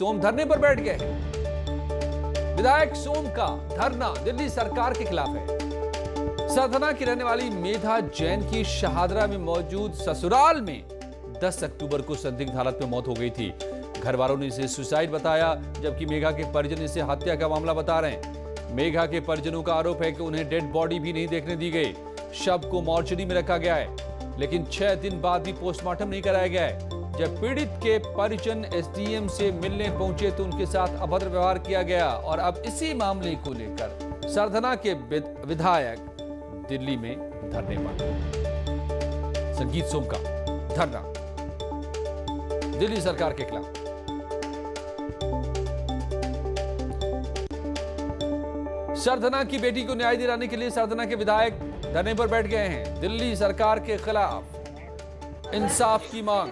सोम धरने पर बैठ गए हैं। विधायक सोम का धरना दिल्ली सरकार के खिलाफ है। सरथना की रहने वाली मेधा जैन की शहादरा में मौजूद ससुराल में 10 अक्टूबर को संदिग्ध हालत में मौत हो गई थी। घर वालों ने इसे सुसाइड बताया, जबकि मेघा के परिजन इसे हत्या का मामला बता रहे हैं। मेघा के परिजनों का आरोप है कि उन्हें डेड बॉडी भी नहीं देखने दी गई। शव को मॉर्चरी में रखा गया है, लेकिन 6 दिन बाद भी पोस्टमार्टम नहीं कराया गया है। जब पीड़ित के परिजन एसडीएम से मिलने पहुंचे तो उनके साथ अभद्र व्यवहार किया गया और अब इसी मामले को लेकर सरथना के विधायक दिल्ली में धरने पर। संगीत सोम का धरना दिल्ली सरकार के खिलाफ। सरथना की बेटी को न्याय दिलाने के लिए सरथना के विधायक धरने पर बैठ गए हैं। दिल्ली सरकार के खिलाफ इंसाफ की मांग।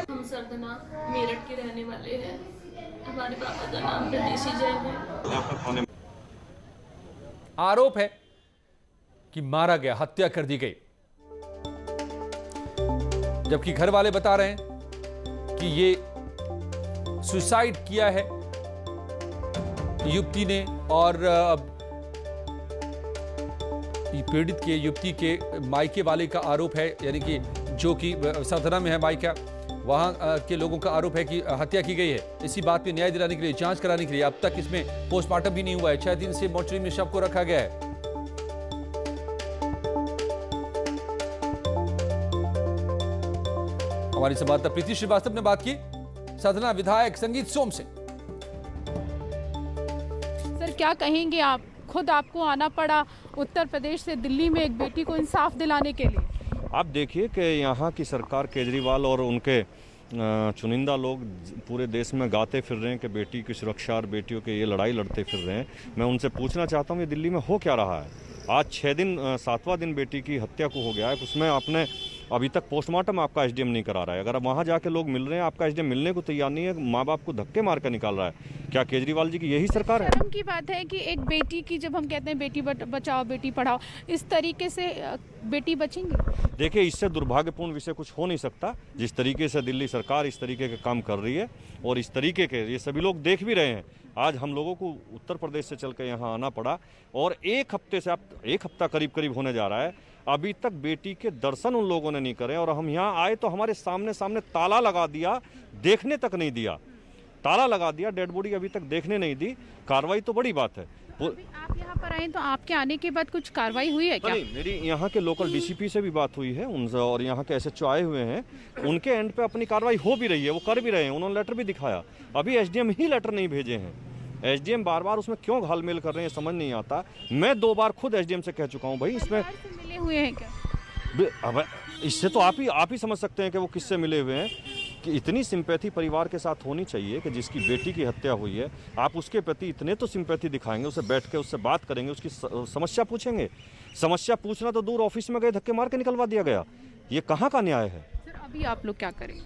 हम सरथना मेरठ के रहने वाले हैं। हमारे पापा का नाम प्रदेशी जैन है। आरोप है कि मारा गया, हत्या कर दी गई, जबकि घर वाले बता रहे हैं कि ये सुसाइड किया है युवती ने और पीड़ित के युवती के मायके वाले का आरोप है, यानी कि जो कि सरथना में है मायका, वहां के लोगों का आरोप है कि हत्या की गई है। इसी बात पे न्याय दिलाने के लिए, जांच कराने के लिए अब तक इसमें पोस्टमार्टम भी नहीं हुआ है। 6 दिन से मोर्चरी में शव को रखा गया है। हमारी संवाददाता प्रीति श्रीवास्तव ने बात की सरथना विधायक संगीत सोम से। सर, क्या कहेंगे आप? खुद आपको आना पड़ा उत्तर प्रदेश से दिल्ली में एक बेटी को इंसाफ दिलाने के लिए। आप देखिए कि यहाँ की सरकार, केजरीवाल और उनके चुनिंदा लोग पूरे देश में गाते फिर रहे हैं कि बेटी की सुरक्षा और बेटियों के ये लड़ाई लड़ते फिर रहे हैं। मैं उनसे पूछना चाहता हूँ ये दिल्ली में हो क्या रहा है? आज 6 दिन 7वां दिन बेटी की हत्या को हो गया है, उसमें आपने अभी तक पोस्टमार्टम आपका एसडीएम नहीं करा रहा है। अगर वहाँ जाके लोग मिल रहे हैं, आपका एसडीएम मिलने को तैयार नहीं है, माँ बाप को धक्के मार कर निकाल रहा है। क्या केजरीवाल जी की यही सरकार है? शर्म की बात है कि एक बेटी की, जब हम कहते हैं बेटी बचाओ बेटी पढ़ाओ, इस तरीके से बेटी बचेंगी? देखिए, इससे दुर्भाग्यपूर्ण विषय कुछ हो नहीं सकता। जिस तरीके से दिल्ली सरकार इस तरीके के काम कर रही है और इस तरीके के ये सभी लोग देख भी रहे हैं। आज हम लोगों को उत्तर प्रदेश से चल कर यहाँ आना पड़ा और एक हफ्ता करीब होने जा रहा है, अभी तक बेटी के दर्शन उन लोगों ने नहीं करे। और हम यहाँ आए तो हमारे सामने ताला लगा दिया, देखने तक नहीं दिया, ताला लगा दिया, डेड बॉडी अभी तक देखने नहीं दी। कार्रवाई तो बड़ी बात है। आप यहाँ पर आए तो आपके आने के बाद कुछ कार्रवाई हुई है क्या? नहीं, मेरी यहाँ के लोकल डीसीपी से भी बात हुई है उनसे, और यहाँ के एसएचओ आए हुए हैं, उनके एंड पे अपनी कार्रवाई हो भी रही है, वो कर भी रहे हैं। उन्होंने लेटर भी दिखाया, अभी एसडीएम ही लेटर नहीं भेजे हैं। एसडीएम बार उसमें क्यों घालमेल कर रहे हैं समझ नहीं आता। मैं 2 बार खुद एसडीएम से कह चुका हूँ, भाई इसमें मिले हुए हैं क्या? अब इससे तो आप ही समझ सकते हैं कि वो किससे मिले हुए हैं। कि इतनी सिंपैथी परिवार के साथ होनी चाहिए कि जिसकी बेटी की हत्या हुई है, आप उसके प्रति इतने तो सिंपैथी दिखाएंगे, उससे बैठ के उससे बात करेंगे, उसकी समस्या पूछेंगे। समस्या पूछना तो दूर, ऑफिस में गए धक्के मार के निकलवा दिया गया। ये कहाँ का न्याय है? सर, अभी आप लोग क्या करेंगे?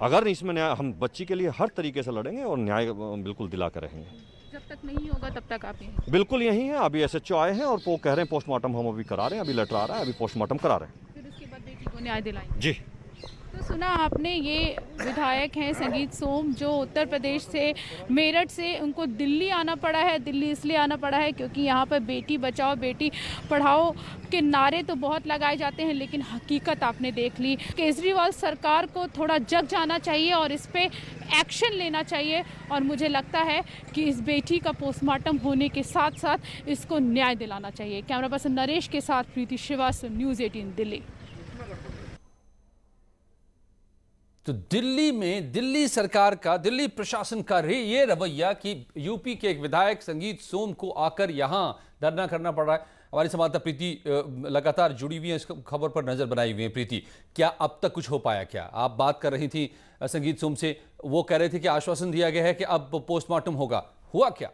अगर इसमें न्याय, हम बच्ची के लिए हर तरीके से लड़ेंगे और न्याय बिल्कुल दिला कर रहेंगे। जब तक नहीं होगा तब तक आप यहीं? बिल्कुल यही है। अभी एसएचओ आए हैं और वो कह रहे हैं पोस्टमार्टम हम अभी करा रहे हैं, अभी लेटर आ रहा है, अभी पोस्टमार्टम करा रहे हैं, फिर उसके बाद बेटी को न्याय दिलाएंगे। जी। तो सुना आपने, ये विधायक हैं संगीत सोम, जो उत्तर प्रदेश से मेरठ से उनको दिल्ली आना पड़ा है। दिल्ली इसलिए आना पड़ा है क्योंकि यहाँ पर बेटी बचाओ बेटी पढ़ाओ के नारे तो बहुत लगाए जाते हैं, लेकिन हकीकत आपने देख ली। केजरीवाल सरकार को थोड़ा जग जाना चाहिए और इस पे एक्शन लेना चाहिए, और मुझे लगता है कि इस बेटी का पोस्टमार्टम होने के साथ साथ इसको न्याय दिलाना चाहिए। कैमरा पर्सन नरेश के साथ प्रीति श्रीवास्तव, न्यूज़ 18 दिल्ली। तो दिल्ली में दिल्ली सरकार का, दिल्ली प्रशासन का ये रवैया कि यूपी के एक विधायक संगीत सोम को आकर यहां धरना करना पड़ रहा है। हमारी संवाददाता प्रीति लगातार जुड़ी हुई है, इस खबर पर नजर बनाई हुई है। प्रीति, क्या अब तक कुछ हो पाया? क्या आप बात कर रही थी संगीत सोम से, वो कह रहे थे कि आश्वासन दिया गया है कि अब पोस्टमार्टम होगा, हुआ क्या?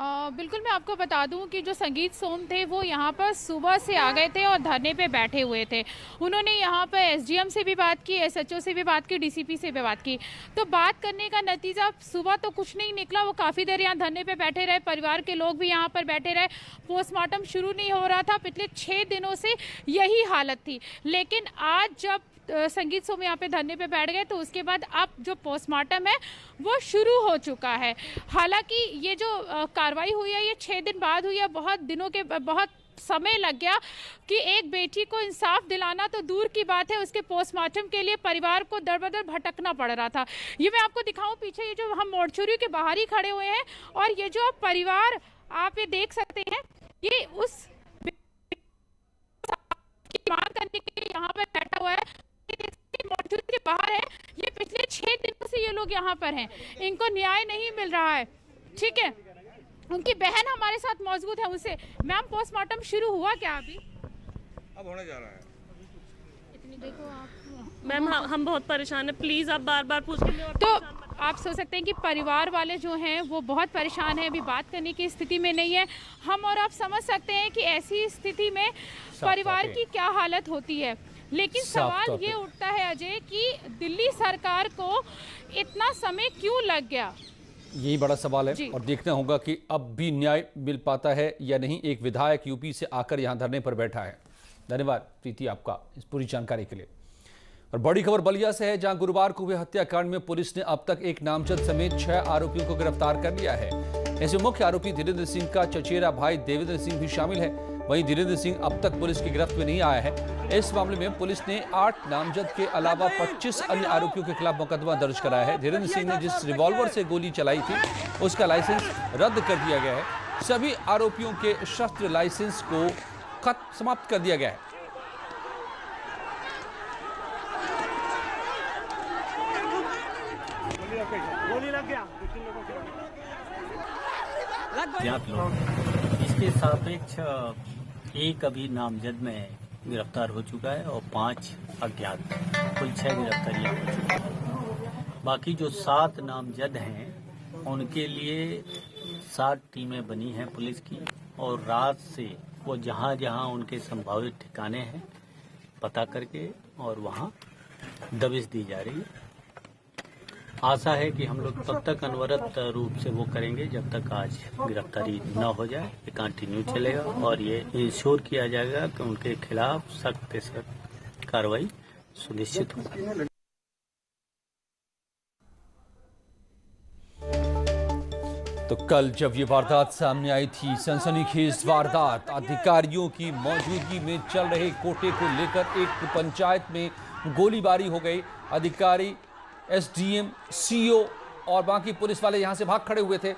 बिल्कुल, मैं आपको बता दूं कि जो संगीत सोम थे वो यहाँ पर सुबह से आ गए थे और धरने पे बैठे हुए थे। उन्होंने यहाँ पर एसडीएम से भी बात की, एसएचओ से भी बात की, डीसीपी से भी बात की। तो बात करने का नतीजा सुबह तो कुछ नहीं निकला। वो काफ़ी देर यहाँ धरने पे बैठे रहे, परिवार के लोग भी यहाँ पर बैठे रहे। पोस्टमार्टम शुरू नहीं हो रहा था। पिछले 6 दिनों से यही हालत थी। लेकिन आज जब संगीत सोम यहाँ पे धरने पे बैठ गए तो उसके बाद अब जो पोस्टमार्टम है वो शुरू हो चुका है। हालांकि ये जो कार्रवाई हुई है ये 6 दिन बाद हुई है। बहुत समय लग गया कि एक बेटी को इंसाफ दिलाना तो दूर की बात है, उसके पोस्टमार्टम के लिए परिवार को दर बदर भटकना पड़ रहा था। ये मैं आपको दिखाऊं, पीछे ये जो हम मोर्चरी के बाहर ही खड़े हुए हैं और ये जो परिवार आप ये देख सकते हैं, ये उस मांग करने के लिए यहाँ पर बैठा हुआ है। मोर्चरी के बाहर है, ये पिछले 6 दिनों से ये लोग यहाँ पर हैं। इनको न्याय नहीं मिल रहा है, ठीक है। उनकी बहन हमारे साथ मौजूद है, उनसे मैम पोस्टमार्टम शुरू हुआ क्या? अभी अब होने जा रहा है। इतनी देखो आप मैम हम बहुत परेशान हैं, प्लीज़ आप बार बार पूछ के। तो आप सोच सकते हैं कि परिवार वाले जो हैं वो बहुत परेशान हैं, अभी बात करने की स्थिति में नहीं है। हम और आप समझ सकते हैं कि ऐसी स्थिति में परिवार की क्या हालत होती है। लेकिन सवाल ये उठता है अजय कि दिल्ली सरकार को इतना समय क्यों लग गया, यही बड़ा सवाल है और देखना होगा कि अब भी न्याय मिल पाता है या नहीं। एक विधायक यूपी से आकर यहां धरने पर बैठा है। धन्यवाद प्रीति आपका इस पूरी जानकारी के लिए। और बड़ी खबर बलिया से है, जहां गुरुवार को हुए हत्याकांड में पुलिस ने अब तक एक नामजद समेत 6 आरोपियों को गिरफ्तार कर लिया है। इसमें मुख्य आरोपी धीरेन्द्र सिंह का चचेरा भाई देवेंद्र सिंह भी शामिल है। वहीं धीरेन्द्र सिंह अब तक पुलिस की गिरफ्त में नहीं आया है। इस मामले में पुलिस ने 8 नामजद के अलावा 25 अन्य आरोपियों के खिलाफ मुकदमा दर्ज कराया है। धीरेन्द्र सिंह ने जिस रिवॉल्वर से गोली चलाई थी उसका लाइसेंस रद्द कर दिया गया है। सभी आरोपियों के शस्त्र लाइसेंस को समाप्त कर दिया गया है। इसके सापेक्ष एक अभी नामजद में गिरफ्तार हो चुका है और 5 अज्ञात, कुल 6 गिरफ्तारियां हो चुकी हैं। बाकी जो 7 नामजद हैं उनके लिए 7 टीमें बनी हैं पुलिस की और रात से वो जहां जहां उनके संभावित ठिकाने हैं पता करके और वहां दबिश दी जा रही है। आशा है कि हम लोग तब तक अनवरत रूप से वो करेंगे जब तक आज गिरफ्तारी न हो जाए। ये कंटिन्यू चलेगा और ये इंश्योर किया जाएगा कि उनके खिलाफ सख्त से सख्त कार्रवाई सुनिश्चित हो। तो कल जब ये वारदात सामने आई थी, सनसनीखेज वारदात, अधिकारियों की मौजूदगी में चल रहे कोटे को लेकर एक पंचायत में गोलीबारी हो गई। अधिकारी, एसडीएम, सीओ और बाकी पुलिस वाले यहां से भाग खड़े हुए थे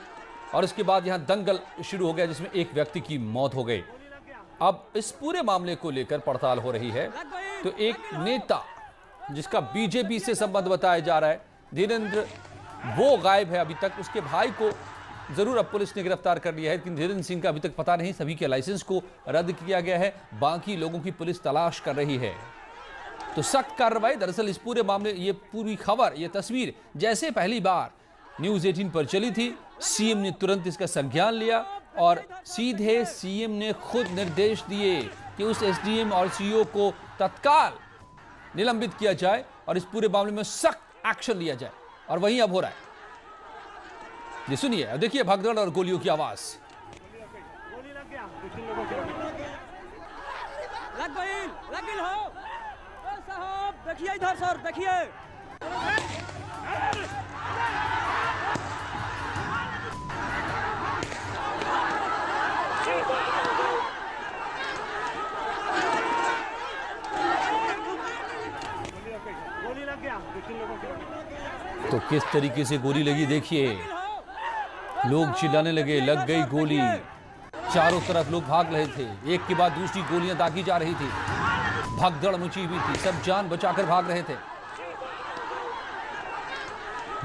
और उसके बाद यहां दंगल शुरू हो गया जिसमें एक व्यक्ति की मौत हो गई। अब इस पूरे मामले को लेकर पड़ताल हो रही है। तो एक नेता जिसका बीजेपी से संबंध बताया जा रहा है, धीरेन्द्र, वो गायब है अभी तक। उसके भाई को जरूर अब पुलिस ने गिरफ्तार कर लिया है, लेकिन धीरेन्द्र सिंह का अभी तक पता नहीं। सभी के लाइसेंस को रद्द किया गया है, बाकी लोगों की पुलिस तलाश कर रही है। तो सख्त कार्रवाई। दरअसल इस पूरे मामले, ये पूरी खबर, ये तस्वीर जैसे पहली बार न्यूज़ 18 पर चली थी, सीएम ने तुरंत इसका संज्ञान लिया और सीधे सीएम ने खुद निर्देश दिए कि उस एसडीएम और सीओ को तत्काल निलंबित किया जाए और इस पूरे मामले में सख्त एक्शन लिया जाए। और वहीं अब हो रहा है, ये सुनिए, अब देखिए भगदड़ और गोलियों की आवाज। लग हो साहब, देखिए इधर सर, देखिए। गोली लग गया। तो किस तरीके से गोली लगी देखिए, लोग चिल्लाने लगे, लग गई गोली। चारों तरफ लोग भाग रहे थे, एक के बाद दूसरी गोलियां दागी जा रही थी, भगदड़ मची हुई थी, सब जान बचाकर भाग रहे थे।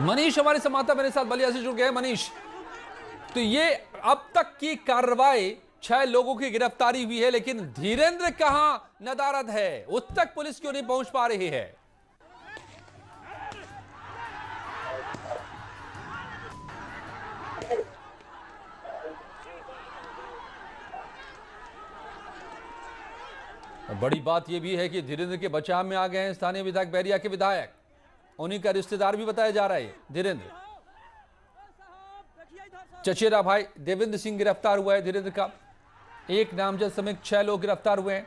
मनीष हमारे संवाददाता मेरे साथ बलिया से जुड़ गए। मनीष, तो ये अब तक की कार्रवाई, 6 लोगों की गिरफ्तारी हुई है, लेकिन धीरेन्द्र कहां नदारद है? उस तक पुलिस क्यों नहीं पहुंच पा रही है? बड़ी बात यह भी है कि धीरेन्द्र के बचाव में आ गए हैं स्थानीय विधायक बैरिया के विधायक, उन्हीं का रिश्तेदार भी बताया जा रहा है धीरेन्द्र। चचेरा भाई देवेंद्र सिंह गिरफ्तार हुआ है धीरेन्द्र का। एक नामजद समेत 6 लोग गिरफ्तार हुए हैं।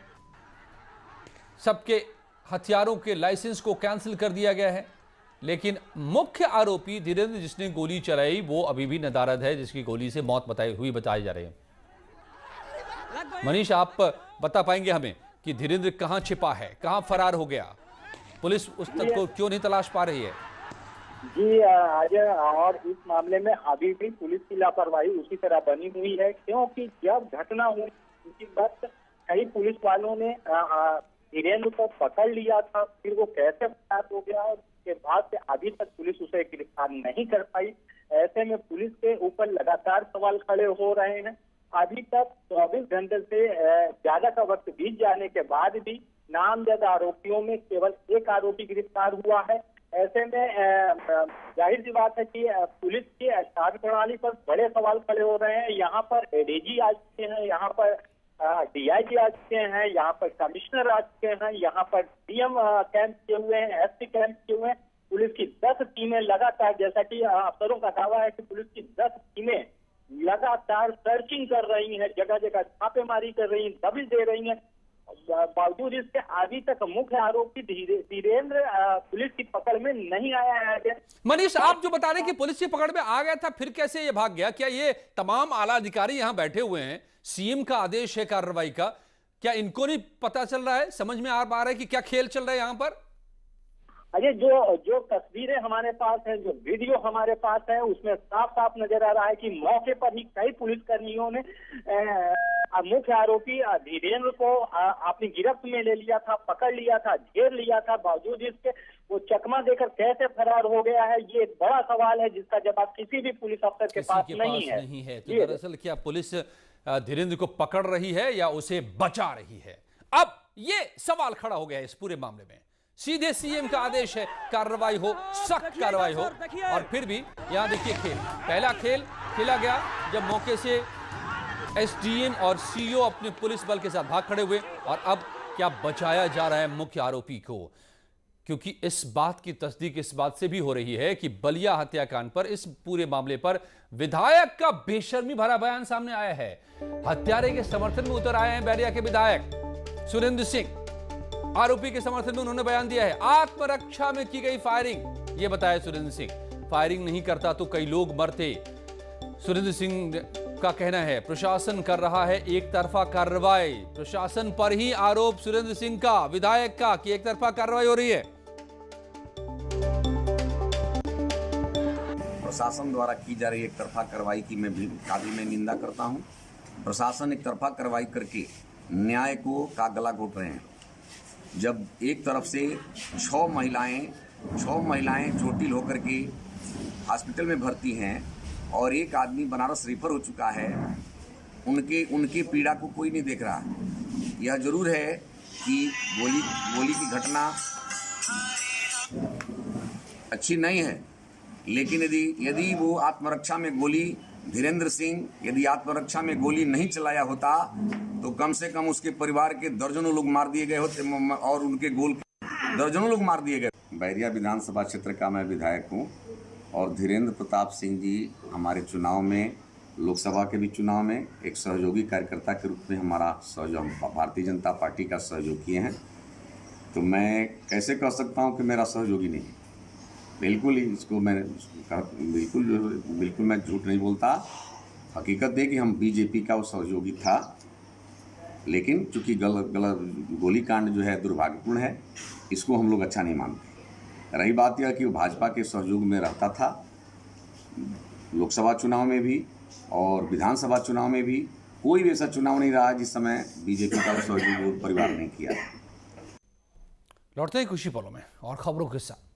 सबके हथियारों के लाइसेंस को कैंसिल कर दिया गया है, लेकिन मुख्य आरोपी धीरेन्द्र जिसने गोली चलाई वो अभी भी नदारद है, जिसकी गोली से मौत बताई जा रही है। मनीष, आप बता पाएंगे हमें कि धीरेन्द्र कहां छिपा है, कहां फरार हो गया, पुलिस उस तक को क्यों नहीं तलाश पा रही है? जी अजय, और इस मामले में अभी भी पुलिस की लापरवाही उसी तरह बनी हुई है, क्योंकि जब घटना हुई उसी वक्त कई पुलिस वालों ने धीरेन्द्र को पकड़ लिया था, फिर वो कैसे फरार हो गया और उसके बाद से अभी तक पुलिस उसे गिरफ्तार नहीं कर पाई। ऐसे में पुलिस के ऊपर लगातार सवाल खड़े हो रहे हैं। अभी तक 24 घंटे से ज्यादा का वक्त बीत जाने के बाद भी नामजद आरोपियों में केवल एक आरोपी गिरफ्तार हुआ है। ऐसे में जाहिर सी बात है कि पुलिस की कार्यप्रणाली पर बड़े सवाल खड़े हो रहे हैं। यहाँ पर एडीजी आ चुके हैं, यहाँ पर डीआईजी आ चुके हैं, यहाँ पर कमिश्नर आ चुके हैं, यहाँ पर डीएम कैंप किए हुए हैं, एसपी कैंप किए हुए हैं। पुलिस की 10 टीमें लगातार, जैसा कि अफसरों का दावा है कि पुलिस की 10 टीमें लगातार सर्चिंग कर रही हैं, जगह जगह छापेमारी कर रही हैं, दबिश दे रही हैं। बावजूद इसके अभी तक मुख्य आरोपी धीरेन्द्र पुलिस की पकड़ में नहीं आया है। मनीष, आप जो बता रहे हैं कि पुलिस की पकड़ में आ गया था, फिर कैसे ये भाग गया? क्या ये तमाम आला अधिकारी यहाँ बैठे हुए हैं, सीएम का आदेश है कार्रवाई का, क्या इनको नहीं पता चल रहा है, समझ में आ पा रहा है कि क्या खेल चल रहा है यहाँ पर? अजय, जो तस्वीरें हमारे पास है, जो वीडियो हमारे पास है, उसमें साफ साफ नजर आ रहा है कि मौके पर ही कई पुलिसकर्मियों ने मुख्य आरोपी धीरेन्द्र को अपनी गिरफ्त में ले लिया था, पकड़ लिया था, घेर लिया था। बावजूद इसके वो चकमा देकर कैसे फरार हो गया है, ये एक बड़ा सवाल है जिसका जवाब किसी भी पुलिस अफसर के पास नहीं है। तो दरअसल क्या पुलिस धीरेन्द्र को पकड़ रही है या उसे बचा रही है? अब ये सवाल खड़ा हो गया है इस पूरे मामले में। सीधे सीएम का आदेश है कार्रवाई हो, सख्त कार्रवाई हो, और फिर भी यहां देखिए खेल, पहला खेल खेला गया जब मौके से एसडीएम और सीईओ अपने पुलिस बल के साथ भाग खड़े हुए, और अब क्या बचाया जा रहा है मुख्य आरोपी को, क्योंकि इस बात की तस्दीक इस बात से भी हो रही है कि बलिया हत्याकांड पर, इस पूरे मामले पर विधायक का बेशर्मी भरा बयान सामने आया है। हत्यारे के समर्थन में उतर आए हैं बैरिया के विधायक सुरेंद्र सिंह। आरोपी के समर्थन में उन्होंने बयान दिया है, आत्मरक्षा में की गई फायरिंग, यह बताया सुरेंद्र सिंह। फायरिंग नहीं करता तो कई लोग मरते। सुरेंद्र सिंह का कहना है प्रशासन कर रहा है एक तरफा कार्रवाई, प्रशासन पर ही आरोप सुरेंद्र सिंह का, विधायक का, कि एक तरफा कार्रवाई हो रही है। प्रशासन द्वारा की जा रही एक तरफा कार्रवाई की मैं निंदा करता हूं। प्रशासन एक तरफा कार्रवाई करके न्याय को का गला घोट रहे हैं। जब एक तरफ से 6 महिलाएं चोटिल होकर के हॉस्पिटल में भर्ती हैं और एक आदमी बनारस रेफर हो चुका है, उनके पीड़ा को कोई नहीं देख रहा। यह जरूर है कि गोली की घटना अच्छी नहीं है, लेकिन यदि वो आत्मरक्षा में गोली, धीरेन्द्र सिंह यदि आत्मरक्षा में गोली नहीं चलाया होता तो कम से कम उसके परिवार के दर्जनों लोग मार दिए गए होते और उनके गोल दर्जनों लोग मार दिए गए। बैरिया विधानसभा क्षेत्र का मैं विधायक हूं और धीरेन्द्र प्रताप सिंह जी हमारे चुनाव में, लोकसभा के भी चुनाव में एक सहयोगी कार्यकर्ता के रूप में हमारा सहयोग भारतीय जनता पार्टी का सहयोग किए हैं। तो मैं कैसे कह सकता हूं कि मेरा सहयोगी नहीं? बिल्कुल ही इसको मैं बिल्कुल मैं झूठ नहीं बोलता। हकीकत है कि हम बीजेपी का वो सहयोगी था, लेकिन चूंकि गोली कांड जो है दुर्भाग्यपूर्ण है, इसको हम लोग अच्छा नहीं मानते। रही बात यह कि वो भाजपा के सहयोग में रहता था, लोकसभा चुनाव में भी और विधानसभा चुनाव में भी। कोई भी ऐसा चुनाव नहीं रहा जिस समय बीजेपी का सहयोग परिवार नहीं किया। लौटते हैं खुशी पलों में और खबरों के साथ।